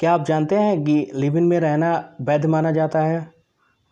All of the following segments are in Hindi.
क्या आप जानते हैं कि लिव इन में रहना वैध माना जाता है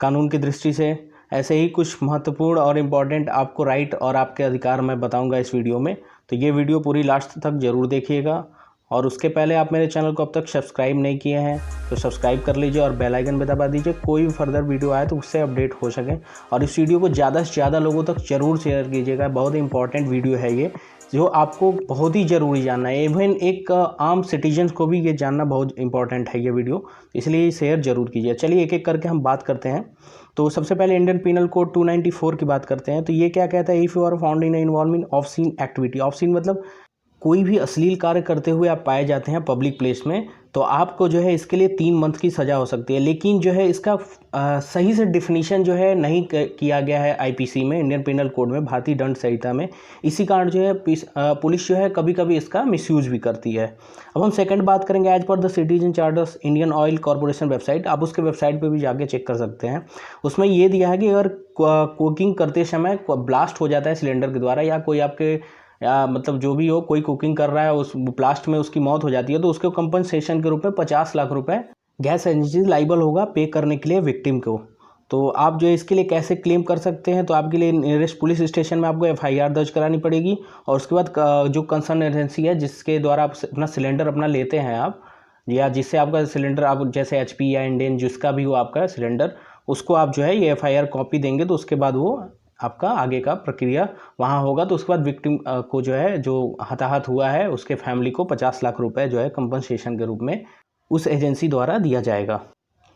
कानून की दृष्टि से? ऐसे ही कुछ महत्वपूर्ण और इम्पॉर्टेंट आपको राइट और आपके अधिकार मैं बताऊंगा इस वीडियो में, तो ये वीडियो पूरी लास्ट तक ज़रूर देखिएगा। और उसके पहले आप मेरे चैनल को अब तक सब्सक्राइब नहीं किए हैं तो सब्सक्राइब कर लीजिए और बेल आइकन भी दबा दीजिए, कोई भी फर्दर वीडियो आए तो उससे अपडेट हो सके। और इस वीडियो को ज़्यादा से ज़्यादा लोगों तक ज़रूर शेयर कीजिएगा, बहुत इंपॉर्टेंट वीडियो है ये, जो आपको बहुत ही ज़रूरी जानना है। इवन एक आम सिटीजन्स को भी ये जानना बहुत इंपॉर्टेंट है ये वीडियो, इसलिए शेयर जरूर कीजिए। चलिए एक एक करके हम बात करते हैं। तो सबसे पहले इंडियन पिनल कोड 294 की बात करते हैं। तो ये क्या कहता है? If you are found in involve in obscene activity. Obscene मतलब कोई भी अश्लील कार्य करते हुए आप पाए जाते हैं पब्लिक प्लेस में, तो आपको जो है इसके लिए 3 मंथ की सज़ा हो सकती है। लेकिन जो है इसका सही से डिफिनीशन जो है नहीं किया गया है आईपीसी में, इंडियन पिनल कोड में, भारतीय दंड संहिता में। इसी कारण जो है पुलिस जो है कभी कभी इसका मिसयूज भी करती है। अब हम सेकंड बात करेंगे। As per the citizen charters Indian oil corporation website, आप उसके वेबसाइट पर भी जाके चेक कर सकते हैं। उसमें ये दिया है कि अगर कुकिंग करते समय ब्लास्ट हो जाता है सिलेंडर के द्वारा, या कोई आपके या मतलब जो भी हो, कोई कुकिंग कर रहा है उस ब्लास्ट में उसकी मौत हो जाती है, तो उसको कंपनसेशन के रूप में 50 लाख रुपए गैस एजेंसी लाइबल होगा पे करने के लिए विक्टिम को। तो आप जो इसके लिए कैसे क्लेम कर सकते हैं? तो आपके लिए नियरेस्ट पुलिस स्टेशन में आपको एफआईआर दर्ज करानी पड़ेगी, और उसके बाद जो कंसर्न एजेंसी है जिसके द्वारा आप अपना सिलेंडर अपना लेते हैं आप, या जिससे आपका सिलेंडर आप जैसे एचपी या इंडेन जिसका भी हो आपका सिलेंडर, उसको आप जो है ये एफआईआर कॉपी देंगे, तो उसके बाद वो आपका आगे का प्रक्रिया वहाँ होगा। तो उसके बाद विक्टिम को जो है, जो हताहत हुआ है, उसके फैमिली को 50 लाख रुपए जो है कंपनसेशन के रूप में उस एजेंसी द्वारा दिया जाएगा।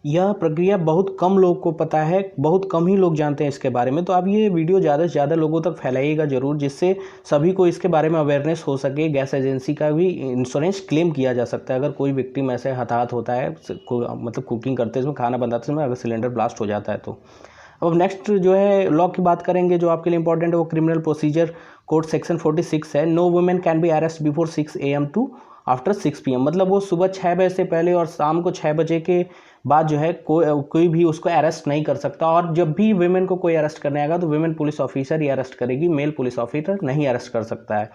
यह प्रक्रिया बहुत कम लोग को पता है, बहुत कम ही लोग जानते हैं इसके बारे में। तो आप ये वीडियो ज़्यादा से ज़्यादा लोगों तक फैलाइएगा ज़रूर, जिससे सभी को इसके बारे में अवेयरनेस हो सके। गैस एजेंसी का भी इंश्योरेंस क्लेम किया जा सकता है अगर कोई विक्टिम ऐसे हताहत होता है, मतलब कुकिंग करते समय, खाना बनाते समय अगर सिलेंडर ब्लास्ट हो जाता है तो। अब नेक्स्ट जो है लॉ की बात करेंगे, जो आपके लिए इंपॉर्टेंट है, वो क्रिमिनल प्रोसीजर कोड सेक्शन 46 है। No women can be arrest before 6 AM to after 6 PM। मतलब वो सुबह 6 बजे से पहले और शाम को 6 बजे के बाद जो है कोई भी उसको अरेस्ट नहीं कर सकता। और जब भी वुमेन को कोई अरेस्ट करने आएगा तो वुमेन पुलिस ऑफिसर ही अरेस्ट करेगी, मेल पुलिस ऑफिसर नहीं अरेस्ट कर सकता है।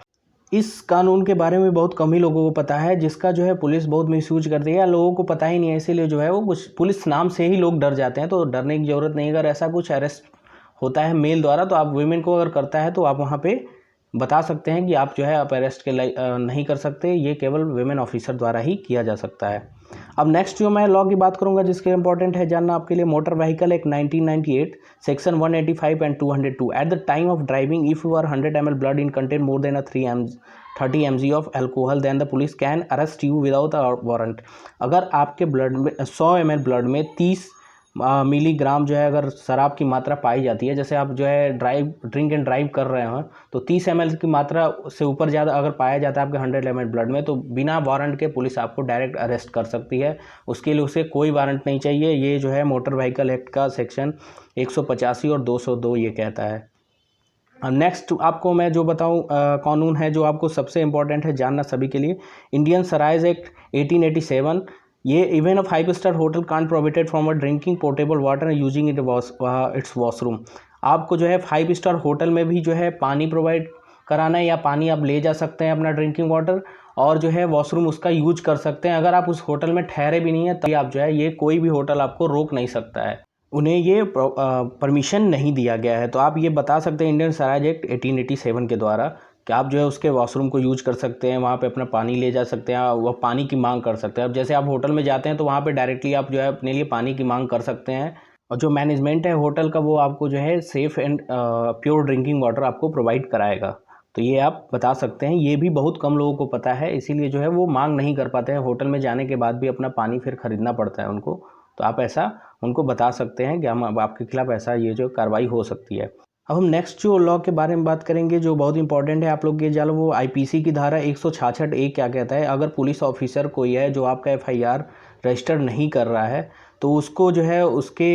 इस कानून के बारे में बहुत कम ही लोगों को पता है, जिसका जो है पुलिस बहुत मिसयूज करती है, या लोगों को पता ही नहीं है, इसीलिए जो है वो कुछ पुलिस नाम से ही लोग डर जाते हैं। तो डरने की ज़रूरत नहीं। अगर ऐसा कुछ अरेस्ट होता है मेल द्वारा, तो आप वुमेन को अगर करता है तो आप वहाँ पे बता सकते हैं कि आप जो है आप अरेस्ट के नहीं कर सकते, ये केवल वुमेन ऑफिसर द्वारा ही किया जा सकता है। अब नेक्स्ट जो मैं लॉ की बात करूंगा, जिसके इंपॉर्टेंट है जानना आपके लिए, motor vehicle act 1998 section 185 and 202। At the time of driving if you are 100 ml blood in content more than 30 mg of alcohol then the police can arrest you without a warrant. अगर आपके ब्लड में 100 ml ब्लड में 30 मिलीग्राम जो है अगर शराब की मात्रा पाई जाती है, जैसे आप जो है ड्रिंक एंड ड्राइव कर रहे हो, तो 30 ml की मात्रा से ऊपर ज़्यादा अगर पाया जाता है आपके 100 ml ब्लड में, तो बिना वारंट के पुलिस आपको डायरेक्ट अरेस्ट कर सकती है। उसके लिए उसे कोई वारंट नहीं चाहिए। ये जो है मोटर व्हीकल एक्ट का सेक्शन 185 और 202 ये कहता है। नेक्स्ट आपको मैं जो बताऊं कानून है जो आपको सबसे इम्पोर्टेंट है जानना सभी के लिए, इंडियन सराइज एक्ट 1887। ये even a five-star hotel can't prohibited from a drinking portable water using its washroom. आपको जो है 5-स्टार होटल में भी जो है पानी प्रोवाइड कराना है, या पानी आप ले जा सकते हैं अपना ड्रिंकिंग वाटर, और जो है वॉशरूम उसका यूज कर सकते हैं। अगर आप उस होटल में ठहरे भी नहीं है तभी आप जो है, ये कोई भी होटल आपको रोक नहीं सकता है, उन्हें ये परमिशन नहीं दिया गया है। तो आप ये बता सकते हैं इंडियन सराइज एक्ट 1887 के द्वारा कि आप जो है उसके वॉशरूम को यूज कर सकते हैं, वहाँ पे अपना पानी ले जा सकते हैं, वह पानी की मांग कर सकते हैं। अब जैसे आप होटल में जाते हैं तो वहाँ पे डायरेक्टली आप जो है अपने लिए पानी की मांग कर सकते हैं, और जो मैनेजमेंट है होटल का वो आपको जो है safe and pure drinking water आपको प्रोवाइड कराएगा। तो ये आप बता सकते हैं। ये भी बहुत कम लोगों को पता है, इसीलिए जो है वो मांग नहीं कर पाते हैं, होटल में जाने के बाद भी अपना पानी फिर ख़रीदना पड़ता है उनको। तो आप ऐसा उनको बता सकते हैं कि हम अब आपके खिलाफ़ ऐसा ये जो कार्रवाई हो सकती है। अब हम नेक्स्ट जो लॉ के बारे में बात करेंगे, जो बहुत इंपॉर्टेंट है आप लोग ये जानो, वो आईपीसी की धारा 166A क्या कहता है। अगर पुलिस ऑफिसर कोई है जो आपका एफआईआर रजिस्टर नहीं कर रहा है, तो उसको जो है उसके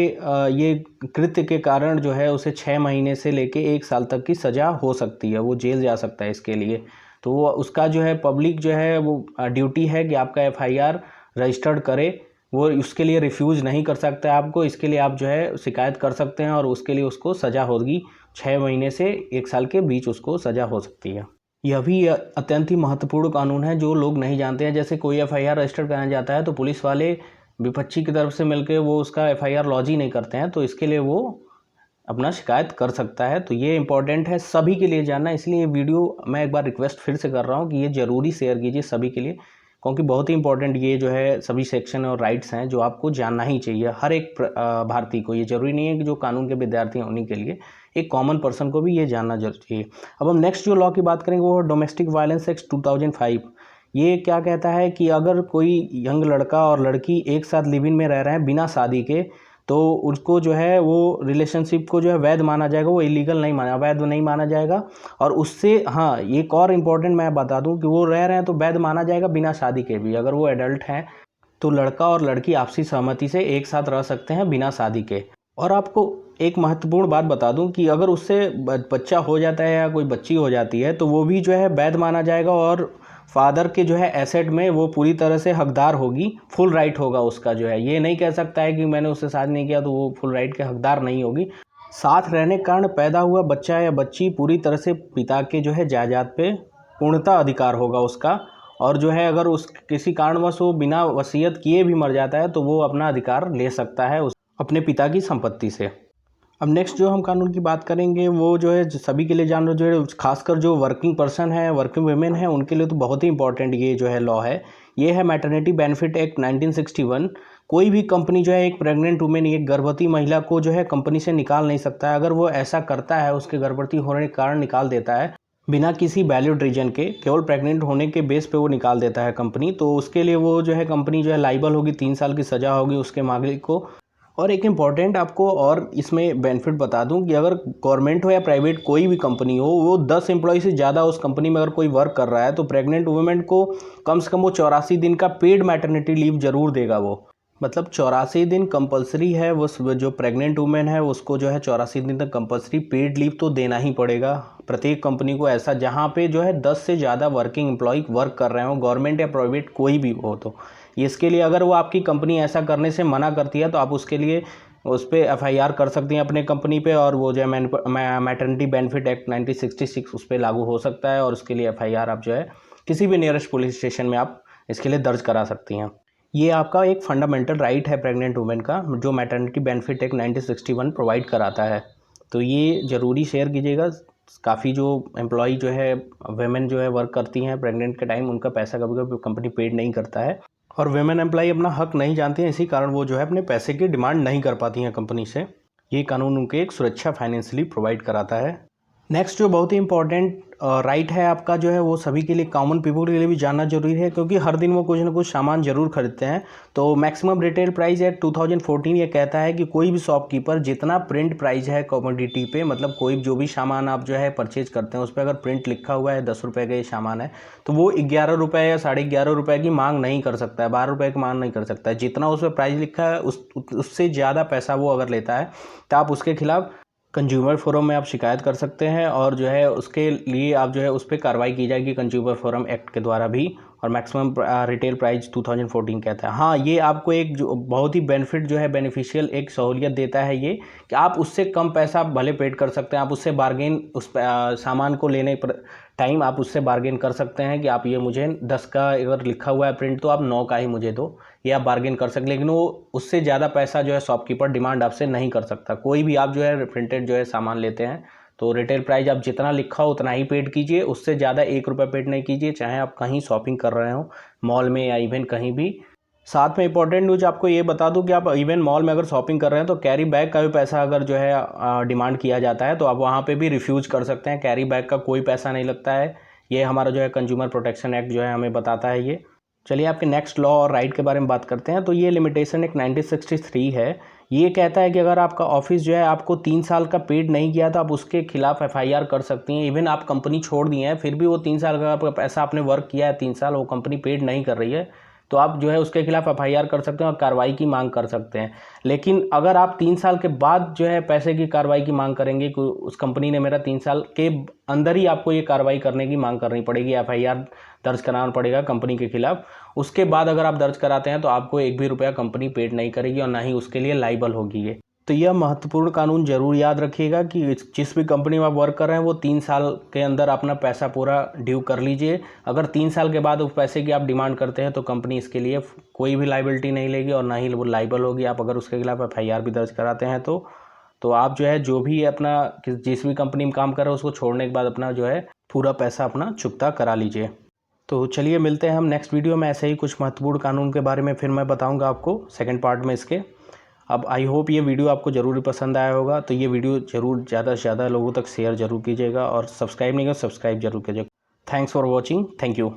ये कृत्य के कारण जो है उसे 6 महीने से लेके 1 साल तक की सज़ा हो सकती है, वो जेल जा सकता है इसके लिए। तो वो उसका जो है पब्लिक जो है वो ड्यूटी है कि आपका एफआईआर रजिस्टर्ड करे, वो उसके लिए रिफ्यूज़ नहीं कर सकता है आपको। इसके लिए आप जो है शिकायत कर सकते हैं, और उसके लिए उसको सज़ा होगी 6 महीने से 1 साल के बीच उसको सज़ा हो सकती है। यह भी अत्यंत ही महत्वपूर्ण कानून है जो लोग नहीं जानते हैं। जैसे कोई एफआईआर रजिस्टर कराया जाता है तो पुलिस वाले विपक्षी की तरफ से मिलकर वो उसका एफआईआर लॉन्च ही नहीं करते हैं, तो इसके लिए वो अपना शिकायत कर सकता है। तो ये इंपॉर्टेंट है सभी के लिए जानना, इसलिए ये वीडियो मैं एक बार रिक्वेस्ट फिर से कर रहा हूँ कि ये ज़रूरी शेयर कीजिए सभी के लिए, क्योंकि बहुत ही इंपॉर्टेंट ये जो है सभी सेक्शन और राइट्स हैं जो आपको जानना ही चाहिए हर एक भारतीय को। ये ज़रूरी नहीं है कि जो कानून के विद्यार्थी हैं उन्हीं के लिए, एक कॉमन पर्सन को भी ये जानना जरूरी चाहिए। अब हम नेक्स्ट जो लॉ की बात करेंगे वो डोमेस्टिक वायलेंस एक्ट 2005। ये क्या कहता है कि अगर कोई यंग लड़का और लड़की एक साथ लिव इन में रह रहे हैं बिना शादी के, तो उसको जो है वो रिलेशनशिप को जो है वैध माना जाएगा, वो इलीगल नहीं माना, वैध नहीं माना जाएगा। और उससे हाँ एक और इम्पॉर्टेंट मैं बता दूं कि वो रह रहे हैं तो वैध माना जाएगा बिना शादी के भी। अगर वो एडल्ट हैं तो लड़का और लड़की आपसी सहमति से एक साथ रह सकते हैं बिना शादी के। और आपको एक महत्वपूर्ण बात बता दूं कि अगर उससे बच्चा हो जाता है या कोई बच्ची हो जाती है तो वो भी जो है वैध माना जाएगा, और फादर के जो है एसेट में वो पूरी तरह से हकदार होगी, फुल राइट होगा उसका। जो है ये नहीं कह सकता है कि मैंने उससे शादी नहीं किया तो वो फुल राइट के हकदार नहीं होगी। साथ रहने के कारण पैदा हुआ बच्चा या बच्ची पूरी तरह से पिता के जो है जायदाद पे पूर्णतः अधिकार होगा उसका। और जो है अगर उस किसी कारणवश वो बिना वसीयत किए भी मर जाता है तो वो अपना अधिकार ले सकता है अपने पिता की संपत्ति से। अब नेक्स्ट जो हम कानून की बात करेंगे वो जो है सभी के लिए जानना जो है, खासकर जो वर्किंग पर्सन है, वर्किंग वुमेन है, उनके लिए तो बहुत ही इंपॉर्टेंट ये जो है लॉ है। ये है मैटरनिटी बेनिफिट एक्ट 1961। कोई भी कंपनी जो है एक प्रेग्नेंट वुमेन, एक गर्भवती महिला को जो है कंपनी से निकाल नहीं सकता है। अगर वो ऐसा करता है, उसके गर्भवती होने के कारण निकाल देता है बिना किसी वैलिड रीजन के, केवल प्रेग्नेंट होने के बेस पे वो निकाल देता है कंपनी, तो उसके लिए वो जो है कंपनी जो है लाइबल होगी, 3 साल की सज़ा होगी उसके मालिक को। और एक इम्पॉर्टेंट आपको और इसमें बेनिफिट बता दूं कि अगर गवर्नमेंट हो या प्राइवेट कोई भी कंपनी हो, वो 10 एम्प्लॉय से ज़्यादा उस कंपनी में अगर कोई वर्क कर रहा है तो प्रेग्नेंट वुमेन को कम से कम वो 84 दिन का पेड मैटरनिटी लीव जरूर देगा। वो मतलब 84 दिन कंपलसरी है, वो जो प्रेग्नेंट वुमेन है उसको जो है 84 दिन तक कंपलसरी पेड लीव तो देना ही पड़ेगा प्रत्येक कंपनी को। ऐसा जहाँ पे जो है 10 से ज़्यादा वर्किंग एम्प्लॉय वर्क कर रहे हो, गवर्नमेंट या प्राइवेट कोई भी हो, तो इसके लिए अगर वो आपकी कंपनी ऐसा करने से मना करती है तो आप उसके लिए उस पर एफआईआर कर सकती हैं अपने कंपनी पे, और वो जो है मैटरनिटी बेनिफिट एक्ट 1966 उस पर लागू हो सकता है, और उसके लिए एफआईआर आप जो है किसी भी नियरेस्ट पुलिस स्टेशन में आप इसके लिए दर्ज करा सकती हैं। ये आपका एक फंडामेंटल राइट है प्रेग्नेंट वुमेन का, जो मैटरनिटी बेनिफिट एक्ट 1961 प्रोवाइड कराता है। तो ये ज़रूरी शेयर कीजिएगा। काफ़ी जो एम्प्लॉय जो है वेमेन जो है वर्क करती हैं प्रेग्नेंट के टाइम, उनका पैसा कभी कभी कंपनी पेड नहीं करता है, और वेमेन एम्प्लॉय अपना हक नहीं जानती हैं, इसी कारण वो जो है अपने पैसे की डिमांड नहीं कर पाती हैं कंपनी से। ये कानून उनके एक सुरक्षा फाइनेंशियली प्रोवाइड कराता है। नेक्स्ट जो बहुत ही इंपॉर्टेंट राइट है आपका जो है वो सभी के लिए, कॉमन पीपल के लिए भी जानना जरूरी है, क्योंकि हर दिन वो कुछ ना कुछ सामान जरूर खरीदते हैं। तो मैक्सिमम रिटेल प्राइस एक्ट 2014 ये कहता है कि कोई भी शॉपकीपर जितना प्रिंट प्राइस है कमोडिटी पे, मतलब कोई जो भी सामान आप जो है परचेज करते हैं उस पर अगर प्रिंट लिखा हुआ है 10 रुपये का ये सामान है, तो वो 11 रुपये या 11.5 रुपये की मांग नहीं कर सकता है, 12 रुपये की मांग नहीं कर सकता है। जितना उस पर प्राइस लिखा है उससे ज़्यादा पैसा वो अगर लेता है तो आप उसके खिलाफ कंज्यूमर फोरम में आप शिकायत कर सकते हैं, और जो है उसके लिए आप जो है उस पर कार्रवाई की जाएगी कंज्यूमर फोरम एक्ट के द्वारा भी। और मैक्सिमम रिटेल प्राइस 2014 कहता है। हाँ, ये आपको एक जो बहुत ही बेनिफिट जो है बेनिफिशियल एक सहूलियत देता है ये, कि आप उससे कम पैसा भले पेड कर सकते हैं, आप उससे बार्गेन उस सामान को लेने पर टाइम आप उससे बार्गेन कर सकते हैं कि आप ये मुझे 10 का अगर लिखा हुआ है प्रिंट तो आप 9 का ही मुझे दो, ये आप बार्गेन कर सकते। लेकिन वो उससे ज़्यादा पैसा जो है शॉपकीपर डिमांड आपसे नहीं कर सकता। कोई भी आप जो है प्रिंटेड जो है सामान लेते हैं तो रिटेल प्राइस आप जितना लिखा हो उतना ही पेड कीजिए, उससे ज़्यादा 1 रुपये पेड नहीं कीजिए, चाहे आप कहीं शॉपिंग कर रहे हो मॉल में या इवन कहीं भी। साथ में इंपॉर्टेंट न्यूज आपको ये बता दूं कि आप इवन मॉल में अगर शॉपिंग कर रहे हैं तो कैरी बैग का भी पैसा अगर जो है डिमांड किया जाता है तो आप वहाँ पे भी रिफ्यूज कर सकते हैं। कैरी बैग का कोई पैसा नहीं लगता है। ये हमारा जो है कंज्यूमर प्रोटेक्शन एक्ट जो है हमें बताता है ये। चलिए आपके नेक्स्ट लॉ और राइट के बारे में बात करते हैं। तो ये लिमिटेशन एक 1963 है। ये कहता है कि अगर आपका ऑफिस जो है आपको 3 साल का पेड नहीं किया तो आप उसके खिलाफ एफआईआर कर सकती हैं। इवन आप कंपनी छोड़ दी हैं फिर भी वो 3 साल का आपका पैसा आपने वर्क किया है, 3 साल वो कंपनी पेड नहीं कर रही है, तो आप जो है उसके खिलाफ एफआईआर कर सकते हैं और कार्रवाई की मांग कर सकते हैं। लेकिन अगर आप 3 साल के बाद जो है पैसे की कार्रवाई की मांग करेंगे कि उस कंपनी ने मेरा 3 साल के अंदर ही आपको ये कार्रवाई करने की मांग करनी पड़ेगी, एफआईआर दर्ज कराना पड़ेगा कंपनी के खिलाफ। उसके बाद अगर आप दर्ज कराते हैं तो आपको 1 भी रुपया कंपनी पेड नहीं करेगी और ना ही उसके लिए लाइबल होगी ये। तो यह महत्वपूर्ण कानून ज़रूर याद रखिएगा कि जिस भी कंपनी में आप वर्क कर रहे हैं वो 3 साल के अंदर अपना पैसा पूरा ड्यू कर लीजिए। अगर 3 साल के बाद उस पैसे की आप डिमांड करते हैं तो कंपनी इसके लिए कोई भी लाइबिलिटी नहीं लेगी और ना ही वो लाइबल होगी। आप अगर उसके खिलाफ FIR भी दर्ज कराते हैं तो आप जो है जो भी अपना जिस भी कंपनी में काम कर रहे हो उसको छोड़ने के बाद अपना जो है पूरा पैसा अपना चुकता करा लीजिए। तो चलिए मिलते हैं हम नेक्स्ट वीडियो में। ऐसे ही कुछ महत्वपूर्ण कानून के बारे में फिर मैं बताऊंगा आपको सेकंड पार्ट में इसके। अब आई होप ये वीडियो आपको ज़रूर पसंद आया होगा, तो ये वीडियो ज़रूर ज़्यादा से ज़्यादा लोगों तक शेयर ज़रूर कीजिएगा और सब्सक्राइब नहीं किया सब्सक्राइब जरूर कीजिएगा। Thanks for watching. Thank you.